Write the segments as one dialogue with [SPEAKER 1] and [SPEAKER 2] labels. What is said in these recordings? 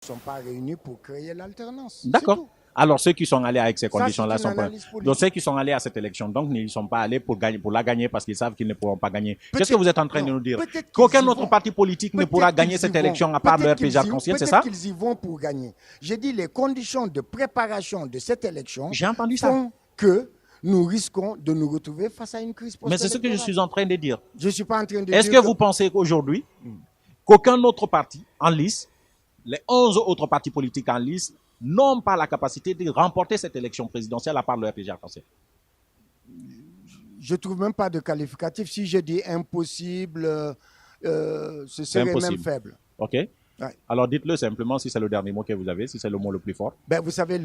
[SPEAKER 1] ne sont pas réunis pour créer l'alternance.
[SPEAKER 2] D'accord. Alors, ceux qui sont allés avec ces conditions-là
[SPEAKER 1] sont pas...
[SPEAKER 2] Donc, ceux qui sont allés à cette élection, donc, ils ne sont pas allés pour la gagner parce qu'ils savent qu'ils ne pourront pas gagner. Qu'est-ce que vous êtes en train de nous dire? Qu'aucun autre parti politique ne pourra gagner cette élection à part le RPG Arc-en-Ciel, c'est ça?
[SPEAKER 1] Peut-être qu'ils y vont pour gagner. J'ai dit les conditions de préparation de cette élection
[SPEAKER 2] font
[SPEAKER 1] que nous risquons de nous retrouver face à une crise post-électorale.
[SPEAKER 2] Mais c'est ce que je suis en train de dire.
[SPEAKER 1] Je ne suis pas en train de dire.
[SPEAKER 2] Est-ce que vous pensez qu'aujourd'hui, qu'aucun autre parti en lice, les 11 autres partis politiques en lice, n'ont pas la capacité de remporter cette élection présidentielle à part le RPG Arc-en-Ciel?
[SPEAKER 1] Je ne trouve même pas de qualificatif. Si je dis impossible, ce serait même faible.
[SPEAKER 2] OK. Ouais. Alors dites-le simplement si c'est le dernier mot que vous avez, si c'est le mot le plus fort.
[SPEAKER 1] Ben, vous savez,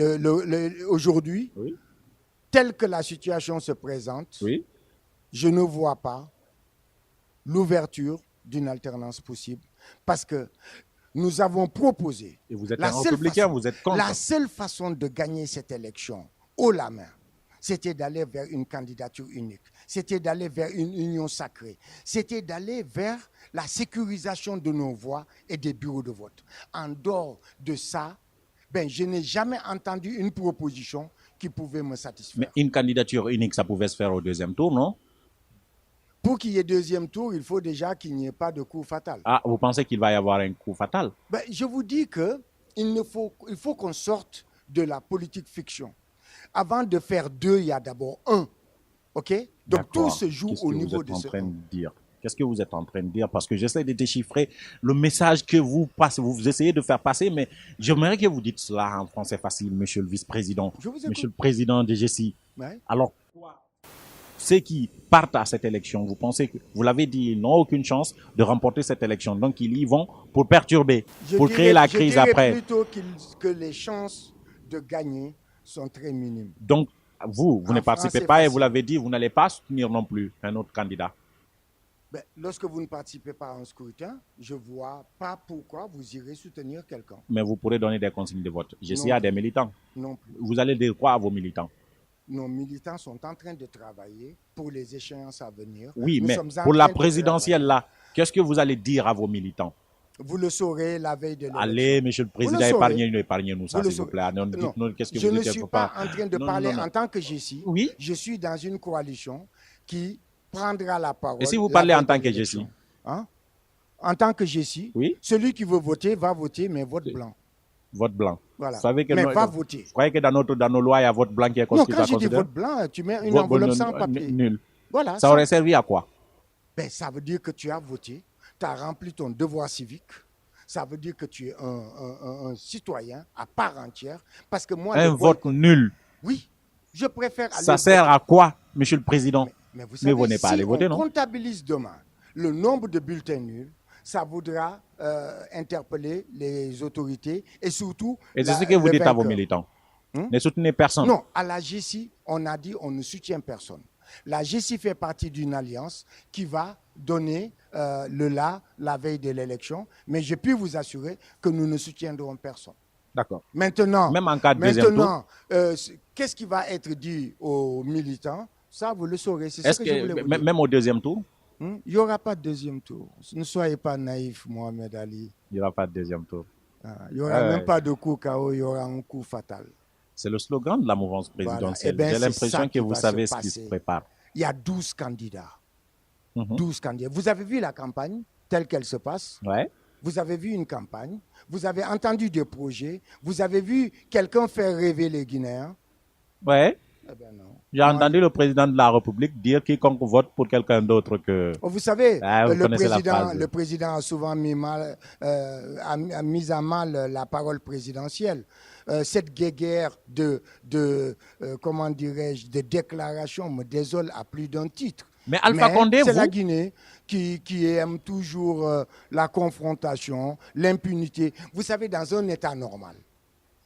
[SPEAKER 1] aujourd'hui, oui, telle que la situation se présente,
[SPEAKER 2] oui,
[SPEAKER 1] je ne vois pas l'ouverture d'une alternance possible parce que nous avons proposé.
[SPEAKER 2] Et vous êtes un républicain, vous êtes contre.
[SPEAKER 1] La seule façon de gagner cette élection haut la main, c'était d'aller vers une candidature unique, c'était d'aller vers une union sacrée, c'était d'aller vers la sécurisation de nos voix et des bureaux de vote. En dehors de ça, ben, je n'ai jamais entendu une proposition qui pouvait me satisfaire.
[SPEAKER 2] Mais une candidature unique, ça pouvait se faire au deuxième tour, non?
[SPEAKER 1] Pour qu'il y ait deuxième tour, il faut déjà qu'il n'y ait pas de coup fatal.
[SPEAKER 2] Ah, vous pensez qu'il va y avoir un coup fatal?
[SPEAKER 1] Ben, je vous dis qu'il faut qu'on sorte de la politique fiction. Avant de faire deux, il y a d'abord un. OK? Donc tout se joue au niveau de ce.
[SPEAKER 2] Qu'est-ce que vous êtes en train de dire? Parce que j'essaie de déchiffrer le message que vous essayez de faire passer, mais j'aimerais que vous dites cela en français facile, monsieur le vice-président, monsieur le président de GESI. Ouais. Alors, ceux qui partent à cette élection, vous pensez que, vous l'avez dit, ils n'ont aucune chance de remporter cette élection. Donc, ils y vont pour perturber, pour créer la crise après.
[SPEAKER 1] Je dirais plutôt que les chances de gagner sont très minimes.
[SPEAKER 2] Donc, vous ne participez pas et vous l'avez dit, vous n'allez pas soutenir non plus un autre candidat.
[SPEAKER 1] Ben, lorsque vous ne participez pas à un scrutin, je ne vois pas pourquoi vous irez soutenir quelqu'un.
[SPEAKER 2] Mais vous pourrez donner des consignes de vote. GESI a des militants.
[SPEAKER 1] Non plus.
[SPEAKER 2] Vous allez dire quoi à vos militants?
[SPEAKER 1] Nos militants sont en train de travailler pour les échéances à venir.
[SPEAKER 2] Oui, mais pour la présidentielle, là, qu'est-ce que vous allez dire à vos militants?
[SPEAKER 1] Vous le saurez la veille de l'élection.
[SPEAKER 2] Allez, monsieur le président, épargnez-nous ça, s'il vous plaît.
[SPEAKER 1] Non, je ne suis pas en train de parler en tant que GESI.
[SPEAKER 2] Oui.
[SPEAKER 1] Je suis dans une coalition qui prendra la parole.
[SPEAKER 2] Et si vous parlez en tant que GESI?
[SPEAKER 1] Hein? En tant que GESI,
[SPEAKER 2] oui.
[SPEAKER 1] Celui qui veut voter va voter, mais vote blanc.
[SPEAKER 2] Vote blanc.
[SPEAKER 1] Voilà.
[SPEAKER 2] Vous savez que
[SPEAKER 1] mais va voter.
[SPEAKER 2] Vous croyez que dans nos lois, il y a vote blanc qui est considéré?
[SPEAKER 1] Non, quand je dis vote blanc, tu mets une enveloppe sans papier.
[SPEAKER 2] Nul.
[SPEAKER 1] Voilà.
[SPEAKER 2] Ça aurait servi à quoi?
[SPEAKER 1] Ben, ça veut dire que tu as voté, tu as rempli ton devoir civique. Ça veut dire que tu es un citoyen à part entière. Parce que moi,
[SPEAKER 2] un vote nul.
[SPEAKER 1] Oui. Je préfère aller
[SPEAKER 2] ça sert à quoi, monsieur le président?
[SPEAKER 1] Mais vous savez,
[SPEAKER 2] vous n'êtes pas allé voter, non?
[SPEAKER 1] Si on comptabilise demain le nombre de bulletins nuls, ça voudra interpeller les autorités et surtout.
[SPEAKER 2] Et c'est ce que vous dites à vos militants. Ne soutenez personne.
[SPEAKER 1] Non, à la GESI, on a dit on ne soutient personne. La GESI fait partie d'une alliance qui va donner le la veille de l'élection, mais je puis vous assurer que nous ne soutiendrons personne.
[SPEAKER 2] D'accord.
[SPEAKER 1] Maintenant,
[SPEAKER 2] même en cas de deuxième tour,
[SPEAKER 1] qu'est-ce qui va être dit aux militants? Ça, vous le saurez. C'est ce que je voulais vous dire.
[SPEAKER 2] Même au deuxième tour?
[SPEAKER 1] Il n'y aura pas de deuxième tour. Ne soyez pas naïf, Mohamed Ali.
[SPEAKER 2] Il n'y aura pas de deuxième tour.
[SPEAKER 1] Il n'y aura même pas de coup KO, il y aura un coup fatal.
[SPEAKER 2] C'est le slogan de la mouvance présidentielle.
[SPEAKER 1] Voilà.
[SPEAKER 2] J'ai l'impression que vous savez ce qui se prépare.
[SPEAKER 1] Il y a 12 candidats. 12 candidats. Vous avez vu la campagne telle qu'elle se passe?
[SPEAKER 2] Ouais.
[SPEAKER 1] Vous avez vu une campagne, vous avez entendu des projets, vous avez vu quelqu'un faire rêver les Guinéens?
[SPEAKER 2] Ouais.
[SPEAKER 1] Eh bien non.
[SPEAKER 2] J'ai entendu le président de la République dire quiconque vote pour quelqu'un d'autre que...
[SPEAKER 1] Vous savez,
[SPEAKER 2] le
[SPEAKER 1] président a souvent mis à mal la parole présidentielle. Cette guéguerre comment dirais-je, de déclaration me désole à plus d'un titre.
[SPEAKER 2] Mais Alpha Condé,
[SPEAKER 1] c'est la Guinée qui aime toujours la confrontation, l'impunité. Vous savez, dans un État normal,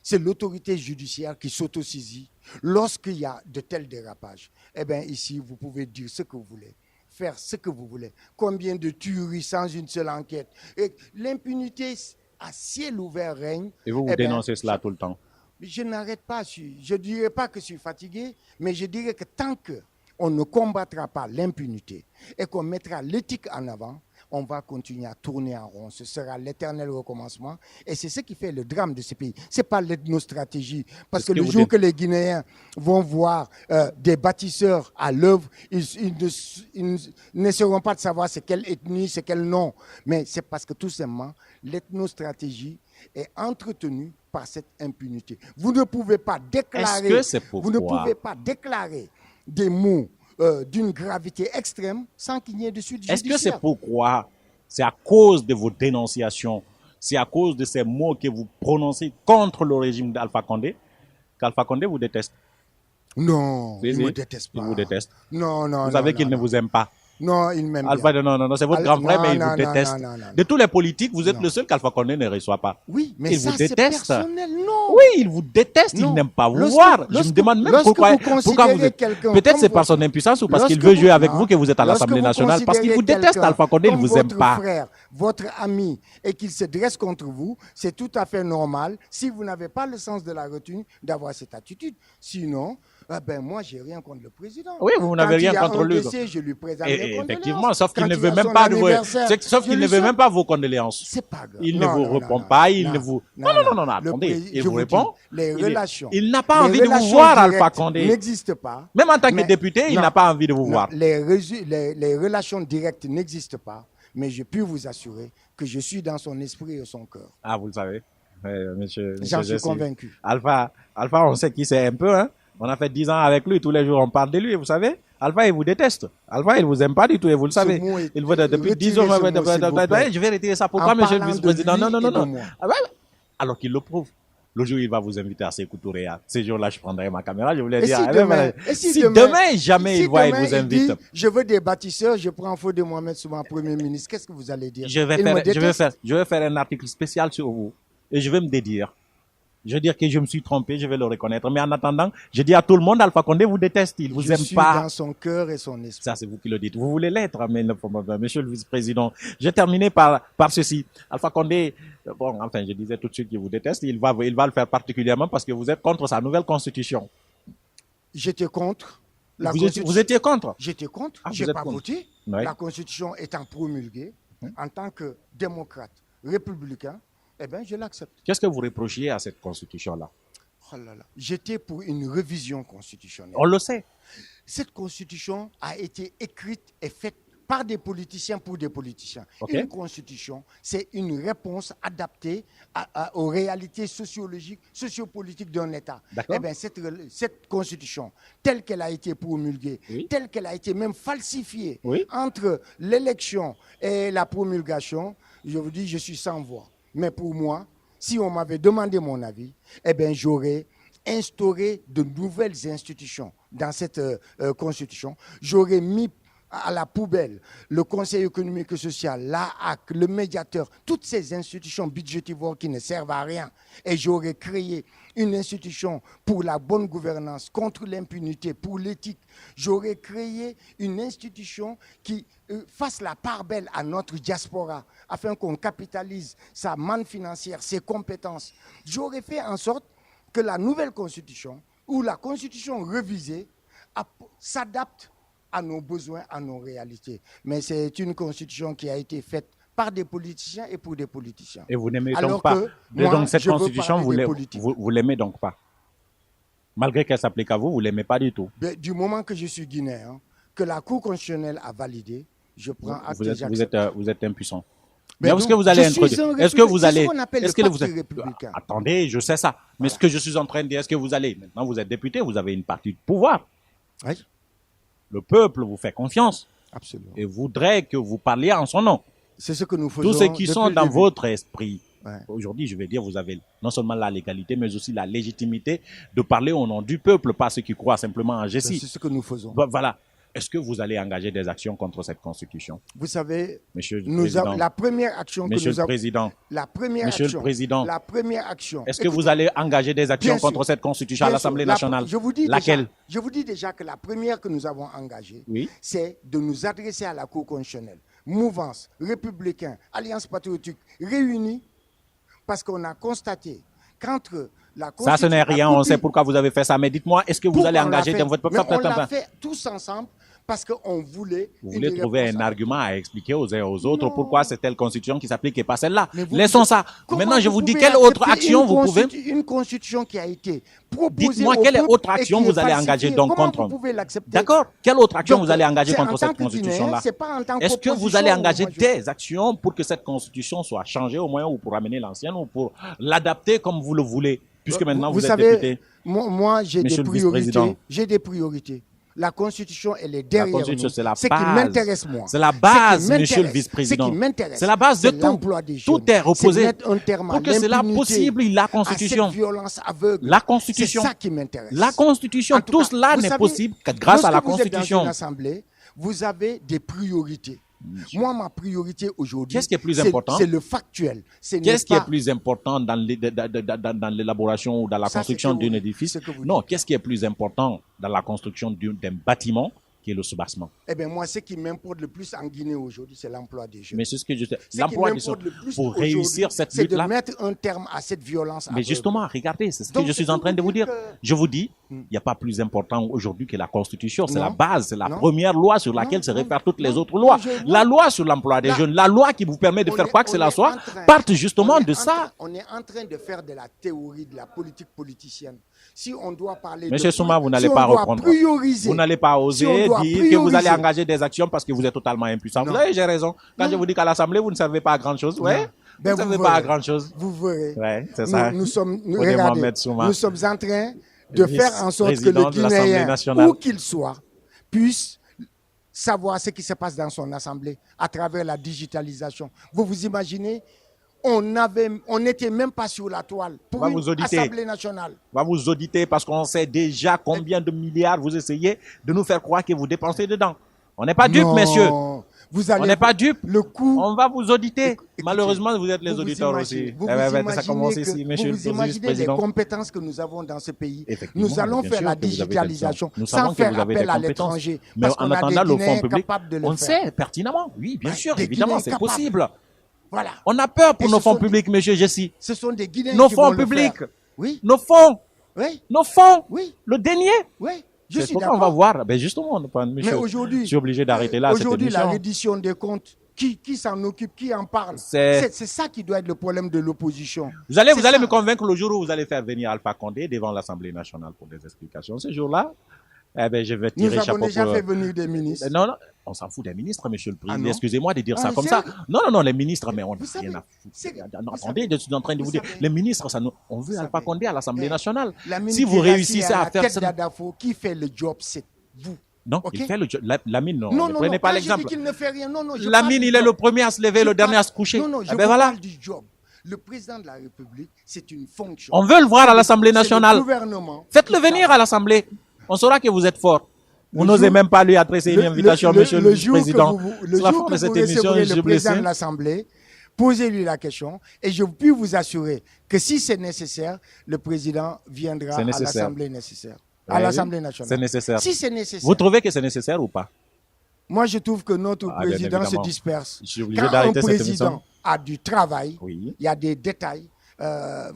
[SPEAKER 1] c'est l'autorité judiciaire qui s'autosaisit lorsqu'il y a de tels dérapages. Eh bien, ici, vous pouvez dire ce que vous voulez, faire ce que vous voulez. Combien de tueries sans une seule enquête. Et l'impunité à ciel ouvert règne.
[SPEAKER 2] Et vous dénoncez cela tout le temps?
[SPEAKER 1] Je n'arrête pas. Je ne dirais pas que je suis fatigué, mais je dirais que tant qu'on ne combattra pas l'impunité et qu'on mettra l'éthique en avant, on va continuer à tourner en rond. Ce sera l'éternel recommencement. Et c'est ce qui fait le drame de ce pays. Ce n'est pas l'ethnostratégie. Parce que le jour que les Guinéens vont voir des bâtisseurs à l'œuvre, ils n'essaieront pas de savoir c'est quelle ethnie, c'est quel nom. Mais c'est parce que tout simplement, l'ethnostratégie est entretenue par cette impunité. Vous ne pouvez pas déclarer, vous ne pouvez pas déclarer des mots d'une gravité extrême sans qu'il n'y ait de suite judiciaire.
[SPEAKER 2] Est-ce que c'est pourquoi, c'est à cause de vos dénonciations, c'est à cause de ces mots que vous prononcez contre le régime d'Alpha Condé, qu'Alpha Condé vous déteste?
[SPEAKER 1] Non, il ne me déteste pas.
[SPEAKER 2] Il vous déteste.
[SPEAKER 1] Non.
[SPEAKER 2] Vous savez qu'il ne vous aime pas.
[SPEAKER 1] Non, il m'aime
[SPEAKER 2] Alpha,
[SPEAKER 1] bien.
[SPEAKER 2] non, c'est votre grand frère, mais il vous déteste.
[SPEAKER 1] Non.
[SPEAKER 2] De tous les politiques, vous êtes le seul qu'Alpha Condé ne reçoit pas.
[SPEAKER 1] Oui, mais
[SPEAKER 2] il
[SPEAKER 1] ça,
[SPEAKER 2] vous
[SPEAKER 1] c'est
[SPEAKER 2] déteste.
[SPEAKER 1] personnel, non.
[SPEAKER 2] Oui, il vous déteste, il n'aime pas vous voir. Je me demande même pourquoi vous êtes... Peut-être c'est par son impuissance ou parce qu'il veut jouer avec vous que vous êtes à l'Assemblée nationale. Parce qu'il vous déteste, Alpha Condé, il ne vous aime pas.
[SPEAKER 1] Votre frère, votre ami, et qu'il se dresse contre vous, c'est tout à fait normal, si vous n'avez pas le sens de la retenue, d'avoir cette attitude. Sinon... moi, j'ai rien contre le président.
[SPEAKER 2] Oui, vous n'avez rien contre lui.
[SPEAKER 1] Je lui présente mes condoléances.
[SPEAKER 2] Effectivement, sauf qu'il ne veut même pas ne veut même pas vos condoléances.
[SPEAKER 1] C'est pas grave.
[SPEAKER 2] Il ne vous répond pas, il ne vous... Non, attendez, il vous répond.
[SPEAKER 1] Les relations.
[SPEAKER 2] Il n'a pas envie de vous voir, Alpha Condé.
[SPEAKER 1] N'existent pas.
[SPEAKER 2] Même en tant que député, il n'a pas envie de vous voir.
[SPEAKER 1] Les relations directes n'existent pas, mais je puis vous assurer que je suis dans son esprit et son cœur.
[SPEAKER 2] Ah, vous le savez. Monsieur,
[SPEAKER 1] j'en suis convaincu.
[SPEAKER 2] Alpha, on sait qui c'est un peu, hein. On a fait 10 ans avec lui, tous les jours on parle de lui, vous savez. Alpha, il vous déteste. Alpha, il vous aime pas du tout, et vous le savez. Il veut depuis 10 ans. Je vais retirer ça. Pourquoi, monsieur le vice-président? Non. Alors qu'il le prouve. Le jour où il va vous inviter à Sékou Touré, ce jour-là, je prendrai ma caméra, je voulais dire. Si demain, jamais il vous invite.
[SPEAKER 1] Je veux des bâtisseurs, je prends faute de Mohamed Souma, Premier ministre. Qu'est-ce que vous allez dire?
[SPEAKER 2] Je vais faire un article spécial sur vous, et je vais me dédire. Je veux dire que je me suis trompé, je vais le reconnaître. Mais en attendant, je dis à tout le monde, Alpha Condé vous déteste, il vous aime pas. Je
[SPEAKER 1] suis dans son cœur et son esprit.
[SPEAKER 2] Ça, c'est vous qui le dites. Vous voulez l'être, mais monsieur le vice-président. J'ai terminé par ceci. Alpha Condé, je disais tout de suite qu'il vous déteste. Il va le faire particulièrement parce que vous êtes contre sa nouvelle constitution.
[SPEAKER 1] J'étais contre.
[SPEAKER 2] Vous étiez contre?
[SPEAKER 1] J'étais contre. Je n'ai pas voté. Oui. La constitution étant promulguée, en tant que démocrate républicain, je l'accepte.
[SPEAKER 2] Qu'est-ce que vous reprochiez à cette constitution-là?
[SPEAKER 1] J'étais pour une révision constitutionnelle.
[SPEAKER 2] On le sait.
[SPEAKER 1] Cette constitution a été écrite et faite par des politiciens pour des politiciens.
[SPEAKER 2] Okay.
[SPEAKER 1] Une constitution, c'est une réponse adaptée aux réalités sociologiques, sociopolitiques d'un État. Cette constitution, telle qu'elle a été promulguée, telle qu'elle a été même falsifiée, entre l'élection et la promulgation, je vous dis, je suis sans voix. Mais pour moi, si on m'avait demandé mon avis, j'aurais instauré de nouvelles institutions dans cette constitution. J'aurais mis à la poubelle le Conseil économique et social, l'AAC, le médiateur, toutes ces institutions budgétivores qui ne servent à rien. Et j'aurais créé une institution pour la bonne gouvernance, contre l'impunité, pour l'éthique. J'aurais créé une institution qui fasse la part belle à notre diaspora, afin qu'on capitalise sa manne financière, ses compétences. J'aurais fait en sorte que la nouvelle constitution, ou la constitution révisée, s'adapte à nos besoins, à nos réalités. Mais c'est une constitution qui a été faite par des politiciens et pour des politiciens.
[SPEAKER 2] Et vous n'aimez donc pas. Donc cette constitution, vous l'aimez donc pas. Malgré qu'elle s'applique à vous, vous l'aimez pas du tout.
[SPEAKER 1] Du moment que je suis guinéen, que la Cour constitutionnelle a validé, je prends acte et j'accepte.
[SPEAKER 2] Vous êtes impuissant. Mais est-ce que vous allez introduire? Est-ce que vous allez?
[SPEAKER 1] Est-ce que vous allez?
[SPEAKER 2] Attendez, je sais ça. Mais ce que je suis en train de dire, est-ce que vous allez? Maintenant, vous êtes député, vous avez une partie de pouvoir.
[SPEAKER 1] Oui.
[SPEAKER 2] Le peuple vous fait confiance.
[SPEAKER 1] Absolument.
[SPEAKER 2] Et voudrait que vous parliez en son nom.
[SPEAKER 1] C'est ce que nous faisons.
[SPEAKER 2] Tous ceux qui sont dans votre esprit. Ouais. Aujourd'hui, je vais dire, vous avez non seulement la légalité, mais aussi la légitimité de parler au nom du peuple, pas ceux qui croient simplement en Jessie.
[SPEAKER 1] C'est ce que nous faisons.
[SPEAKER 2] Voilà. Est-ce que vous allez engager des actions contre cette constitution?
[SPEAKER 1] Vous savez,
[SPEAKER 2] la
[SPEAKER 1] première action que nous avons... La première action...
[SPEAKER 2] Est-ce que vous allez engager des actions contre cette constitution à l'Assemblée nationale? Laquelle?
[SPEAKER 1] Je vous dis déjà que la première que nous avons engagée, c'est de nous adresser à la Cour constitutionnelle. Mouvance, républicain, Alliance patriotique, réunis, parce qu'on a constaté qu'entre la constitution...
[SPEAKER 2] Ça, ce n'est rien, on sait pourquoi vous avez fait ça. Mais dites-moi, est-ce que vous allez engager dans votre...
[SPEAKER 1] Mais on l'a fait tous ensemble, Parce qu'on voulait...
[SPEAKER 2] Vous voulez trouver un argument à expliquer aux uns et aux autres pourquoi c'est telle constitution qui s'applique et pas celle-là. Laissons ça. Maintenant, je vous dis, quelle autre action vous pouvez...
[SPEAKER 1] Une constitution qui a été proposée...
[SPEAKER 2] Dites-moi, quelle autre action vous allez engager donc contre...
[SPEAKER 1] Vous pouvez l'accepter?
[SPEAKER 2] D'accord. Quelle autre action vous allez engager contre cette constitution-là? Est-ce que vous allez engager des actions pour que cette constitution soit changée au moins, ou pour amener l'ancienne, ou pour l'adapter comme vous le voulez, puisque maintenant vous êtes député?
[SPEAKER 1] Moi, j'ai des priorités. J'ai des priorités. La Constitution, elle est derrière nous.
[SPEAKER 2] C'est la base.
[SPEAKER 1] Ce qui m'intéresse, moi.
[SPEAKER 2] C'est la base, monsieur le vice-président.
[SPEAKER 1] Ce qui m'intéresse.
[SPEAKER 2] C'est la base de tout. Tout est reposé. Pour que cela possible, la Constitution.
[SPEAKER 1] À cette violence aveugle.
[SPEAKER 2] La Constitution.
[SPEAKER 1] C'est ça qui m'intéresse.
[SPEAKER 2] La Constitution. Tout cela n'est possible que grâce à la Constitution.
[SPEAKER 1] Dans une assemblée, vous avez des priorités. Moi, ma priorité aujourd'hui,
[SPEAKER 2] qu'est-ce qui est plus important?
[SPEAKER 1] C'est le factuel.
[SPEAKER 2] Qu'est-ce qui est plus important dans l'élaboration ou dans la construction d'un édifice? Non, qu'est-ce qui est plus important dans la construction d'un bâtiment, qui est le soubassement?
[SPEAKER 1] Eh bien, moi, ce qui m'importe le plus en Guinée aujourd'hui, c'est l'emploi des jeunes.
[SPEAKER 2] Mais c'est ce que je sais. L'emploi des jeunes, pour réussir cette lutte-là.
[SPEAKER 1] C'est de mettre un terme à cette violence.
[SPEAKER 2] Mais justement, regardez, c'est ce que je suis en train de vous dire. Je vous dis, il n'y a pas plus important aujourd'hui que la Constitution. C'est la base, c'est la première loi sur laquelle se réfèrent toutes les autres lois. La loi sur l'emploi des jeunes, la loi qui vous permet de faire quoi que cela soit, parte justement de ça.
[SPEAKER 1] On est en train de faire de la théorie, de la politique politicienne. Si on doit parler
[SPEAKER 2] Monsieur Souma, vous n'allez pas reprendre. Vous n'allez pas oser dire que vous allez engager des actions parce que vous êtes totalement impuissant. Vous voyez, j'ai raison. Quand je vous dis qu'à l'Assemblée, vous ne servez pas à grand chose, ouais. Vous ne savez pas à grand chose.
[SPEAKER 1] Vous verrez.
[SPEAKER 2] Ouais, c'est ça.
[SPEAKER 1] Nous sommes en train de faire en sorte que le Guinéen, où qu'il soit, puisse savoir ce qui se passe dans son assemblée à travers la digitalisation. Vous vous imaginez, on n'était même pas sur la toile pour une Assemblée nationale.
[SPEAKER 2] On va vous auditer parce qu'on sait déjà combien de milliards vous essayez de nous faire croire que vous dépensez dedans. On n'est pas dupes, messieurs. On n'est pas dupes. On va vous auditer. Malheureusement, vous êtes les auditeurs aussi.
[SPEAKER 1] Ça commence ici, monsieur le président. Vous imaginez les compétences que nous avons dans ce pays. Nous allons faire la digitalisation sans faire appel à l'étranger.
[SPEAKER 2] Mais en attendant, le fonds public, on sait pertinemment. Oui, bien sûr, évidemment, c'est possible.
[SPEAKER 1] Voilà.
[SPEAKER 2] On a peur pour nos fonds publics, monsieur Jessie.
[SPEAKER 1] Ce sont des Guinéens
[SPEAKER 2] nos fonds publics.
[SPEAKER 1] Oui.
[SPEAKER 2] Nos fonds.
[SPEAKER 1] Oui.
[SPEAKER 2] Nos fonds.
[SPEAKER 1] Oui.
[SPEAKER 2] Le dénier.
[SPEAKER 1] Oui.
[SPEAKER 2] Je suis d'accord. On va voir. Ben justement, monsieur,
[SPEAKER 1] aujourd'hui,
[SPEAKER 2] je suis obligé d'arrêter là.
[SPEAKER 1] Aujourd'hui, la reddition des comptes, qui s'en occupe, qui en parle? C'est ça qui doit être le problème de l'opposition.
[SPEAKER 2] Vous allez me convaincre le jour où vous allez faire venir Alpha Condé devant l'Assemblée nationale pour des explications. Ce jour-là, je vais tirer chapeau.
[SPEAKER 1] Nous avons déjà fait venir des ministres.
[SPEAKER 2] Non, on s'en fout des ministres, monsieur le président. Excusez-moi de dire ça comme ça. Non, les ministres, mais on n'a rien à foutre. Attendez, je suis en train de vous dire, les ministres, on veut Alpha Condé à l'Assemblée nationale. Si vous réussissez à faire ça.
[SPEAKER 1] Qui fait le job, c'est vous.
[SPEAKER 2] Non, il fait le job. Lamine, non.
[SPEAKER 1] Ne
[SPEAKER 2] prenez pas l'exemple.
[SPEAKER 1] Lamine,
[SPEAKER 2] il est le premier à se lever, le dernier à se coucher.
[SPEAKER 1] Non, je parle du job. Le président de la République, c'est une fonction.
[SPEAKER 2] On veut le voir à l'Assemblée nationale. Faites-le venir à l'Assemblée. On saura que vous êtes fort. Vous n'osez même pas lui adresser une invitation, monsieur le président.
[SPEAKER 1] Le jour que vous recevrez le président de l'Assemblée, posez-lui la question et je puis vous assurer que si c'est nécessaire, le président viendra à l'Assemblée nécessaire. À l'Assemblée nationale.
[SPEAKER 2] C'est nécessaire.
[SPEAKER 1] Si c'est nécessaire.
[SPEAKER 2] Vous trouvez que c'est nécessaire ou pas?
[SPEAKER 1] Moi, je trouve que notre président se disperse.
[SPEAKER 2] Je suis obligé
[SPEAKER 1] Quand
[SPEAKER 2] d'arrêter
[SPEAKER 1] un
[SPEAKER 2] cette
[SPEAKER 1] président
[SPEAKER 2] émission.
[SPEAKER 1] a du travail,
[SPEAKER 2] Oui.
[SPEAKER 1] il y a des détails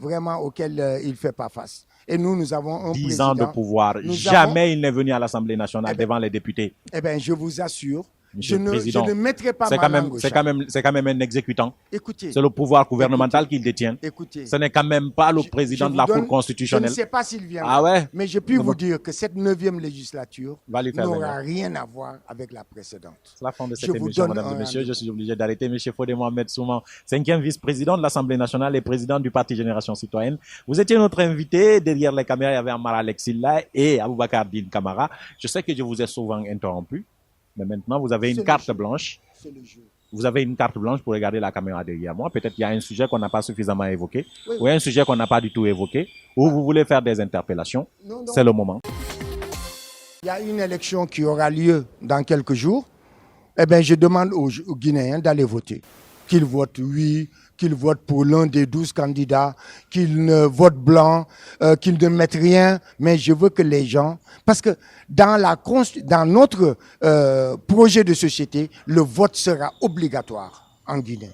[SPEAKER 1] vraiment auxquels il ne fait pas face. Et nous avons un
[SPEAKER 2] 10
[SPEAKER 1] président.
[SPEAKER 2] ans de pouvoir. Jamais il n'est venu à l'Assemblée nationale devant les députés.
[SPEAKER 1] Eh bien, je vous assure,
[SPEAKER 2] Monsieur
[SPEAKER 1] je
[SPEAKER 2] le Président,
[SPEAKER 1] ne mettrai pas
[SPEAKER 2] c'est
[SPEAKER 1] ma
[SPEAKER 2] quand même,
[SPEAKER 1] langue au
[SPEAKER 2] c'est
[SPEAKER 1] chat.
[SPEAKER 2] quand même un exécutant.
[SPEAKER 1] Écoutez,
[SPEAKER 2] C'est le pouvoir gouvernemental qu'il détient.
[SPEAKER 1] écoutez.
[SPEAKER 2] Ce n'est quand même pas le président de la Cour constitutionnelle.
[SPEAKER 1] Je ne sais pas s'il viendra.
[SPEAKER 2] Ah ouais?
[SPEAKER 1] Mais je puis vous dire que cette 9e législature
[SPEAKER 2] Va lui faire
[SPEAKER 1] n'aura rien à voir avec la précédente.
[SPEAKER 2] C'est la fin de cette
[SPEAKER 1] Je vous
[SPEAKER 2] émission,
[SPEAKER 1] donne
[SPEAKER 2] mesdames et
[SPEAKER 1] un
[SPEAKER 2] messieurs. Je suis obligé d'arrêter. Monsieur Fodé Mohamed Souman, 5e vice-président de l'Assemblée nationale et président du Parti Génération Citoyenne. Vous étiez notre invité. Derrière les caméras, il y avait Amara Alexilla et Aboubakar Din Kamara. Je sais que je vous ai souvent interrompu, mais maintenant vous avez une carte blanche.
[SPEAKER 1] C'est le jeu.
[SPEAKER 2] Vous avez une carte blanche pour regarder la caméra derrière moi. Peut-être qu'il y a un sujet qu'on n'a pas suffisamment évoqué,
[SPEAKER 1] Oui,
[SPEAKER 2] ou un sujet qu'on n'a pas du tout évoqué, ou vous voulez faire des interpellations.
[SPEAKER 1] Non.
[SPEAKER 2] C'est le moment.
[SPEAKER 1] Il y a une élection qui aura lieu dans quelques jours. Eh bien, je demande aux Guinéens d'aller voter. Qu'ils votent oui, qu'ils votent pour l'un des 12 candidats, qu'ils ne votent blanc, qu'ils ne mettent rien. Mais je veux que les gens... Parce que dans notre projet de société, le vote sera obligatoire en Guinée.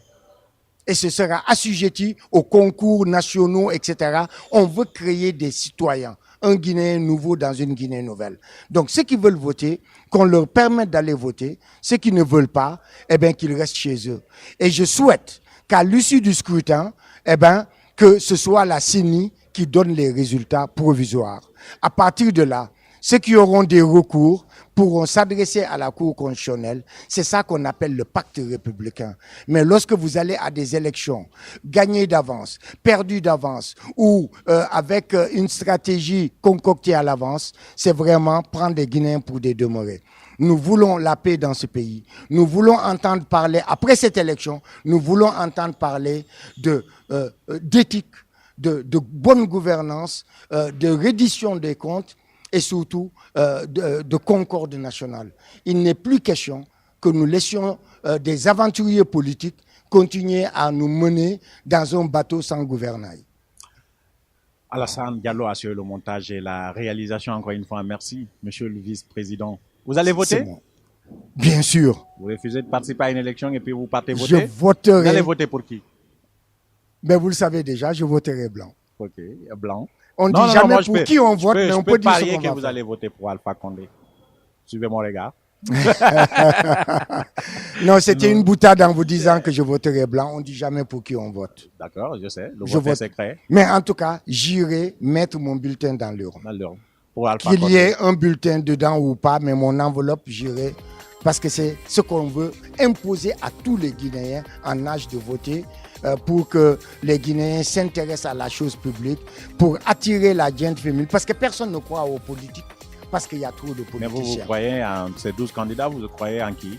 [SPEAKER 1] Et ce sera assujetti aux concours nationaux, etc. On veut créer des citoyens un Guinéen nouveau dans une Guinée nouvelle. Donc, ceux qui veulent voter, qu'on leur permette d'aller voter. Ceux qui ne veulent pas, eh bien, qu'ils restent chez eux. Et je souhaite qu'à l'issue du scrutin, eh bien, que ce soit la CENI qui donne les résultats provisoires. À partir de là, ceux qui auront des recours pourront s'adresser à la Cour constitutionnelle. C'est ça qu'on appelle le pacte républicain. Mais lorsque vous allez à des élections, gagnées d'avance, perdues d'avance, ou avec une stratégie concoctée à l'avance, c'est vraiment prendre les Guinéens pour des demeurés. Nous voulons la paix dans ce pays. Nous voulons entendre parler, après cette élection, nous voulons entendre parler d'éthique, de bonne gouvernance, de reddition des comptes, et surtout de concorde nationale. Il n'est plus question que nous laissions des aventuriers politiques continuer à nous mener dans un bateau sans gouvernail.
[SPEAKER 2] Alassane Diallo assure le montage et la réalisation. Encore une fois, merci, monsieur le vice-président. Vous allez voter?
[SPEAKER 1] Bon. Bien sûr.
[SPEAKER 2] Vous refusez de participer à une élection et puis vous partez voter?
[SPEAKER 1] Je voterai.
[SPEAKER 2] Vous allez voter pour qui?
[SPEAKER 1] Ben vous le savez déjà, je voterai blanc.
[SPEAKER 2] Ok, blanc.
[SPEAKER 1] On ne dit jamais pour qui on vote, mais on peut dire ce qu'on va faire.
[SPEAKER 2] Je peux parier que vous allez voter pour Alpha Condé. Suivez mon regard.
[SPEAKER 1] Non, c'était une boutade en vous disant que je voterai blanc. On ne dit jamais pour qui on vote.
[SPEAKER 2] D'accord, je sais. Le vote est secret.
[SPEAKER 1] Mais en tout cas, j'irai mettre mon bulletin dans l'urne.
[SPEAKER 2] Pour Alpha
[SPEAKER 1] Qu'il
[SPEAKER 2] Condé.
[SPEAKER 1] y ait un bulletin dedans ou pas, mais mon enveloppe, j'irai. Parce que c'est ce qu'on veut imposer à tous les Guinéens en âge de voter. Pour que les Guinéens s'intéressent à la chose publique, pour attirer la gente féminine, parce que personne ne croit aux politiques, parce qu'il y a trop de politiciens.
[SPEAKER 2] Mais vous croyez en ces 12 candidats, vous croyez en qui?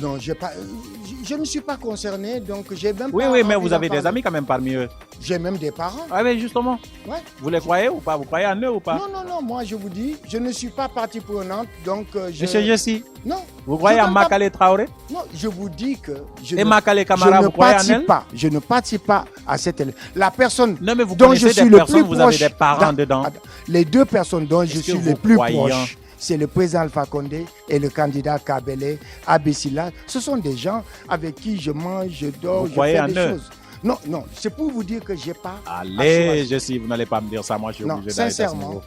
[SPEAKER 1] Non, je ne suis pas concerné, donc j'ai même
[SPEAKER 2] pas... Oui, mais vous avez des amis quand même parmi eux.
[SPEAKER 1] J'ai même des parents.
[SPEAKER 2] Ah mais justement.
[SPEAKER 1] Ouais.
[SPEAKER 2] Vous les croyez ou pas? Vous croyez en eux ou pas?
[SPEAKER 1] Non, moi je vous dis, je ne suis pas partie prenante, donc
[SPEAKER 2] Monsieur Jessie?
[SPEAKER 1] Non.
[SPEAKER 2] Vous croyez en Makale Traoré?
[SPEAKER 1] Non, je vous dis que...
[SPEAKER 2] Et Makale Camara, vous croyez en elle?
[SPEAKER 1] Je ne participe pas à cette... La personne
[SPEAKER 2] non, mais vous
[SPEAKER 1] dont je suis le plus
[SPEAKER 2] vous
[SPEAKER 1] proche...
[SPEAKER 2] avez des parents dedans.
[SPEAKER 1] Les deux personnes dont je suis le plus proche... C'est le président Alpha Condé et le candidat Kabele Abessila. Ce sont des gens avec qui je mange, je dors, je fais des choses. Non, c'est pour vous dire que j'ai pas...
[SPEAKER 2] Allez, je sais, vous n'allez pas me dire ça, moi je suis obligé d'aller.
[SPEAKER 1] Sincèrement,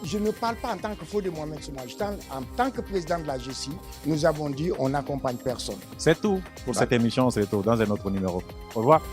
[SPEAKER 1] je ne parle pas en tant que Fodé Mohamed Souma. En tant que président de la GECI, nous avons dit on n'accompagne personne.
[SPEAKER 2] C'est tout pour cette émission, c'est tout, dans un autre numéro. Au revoir.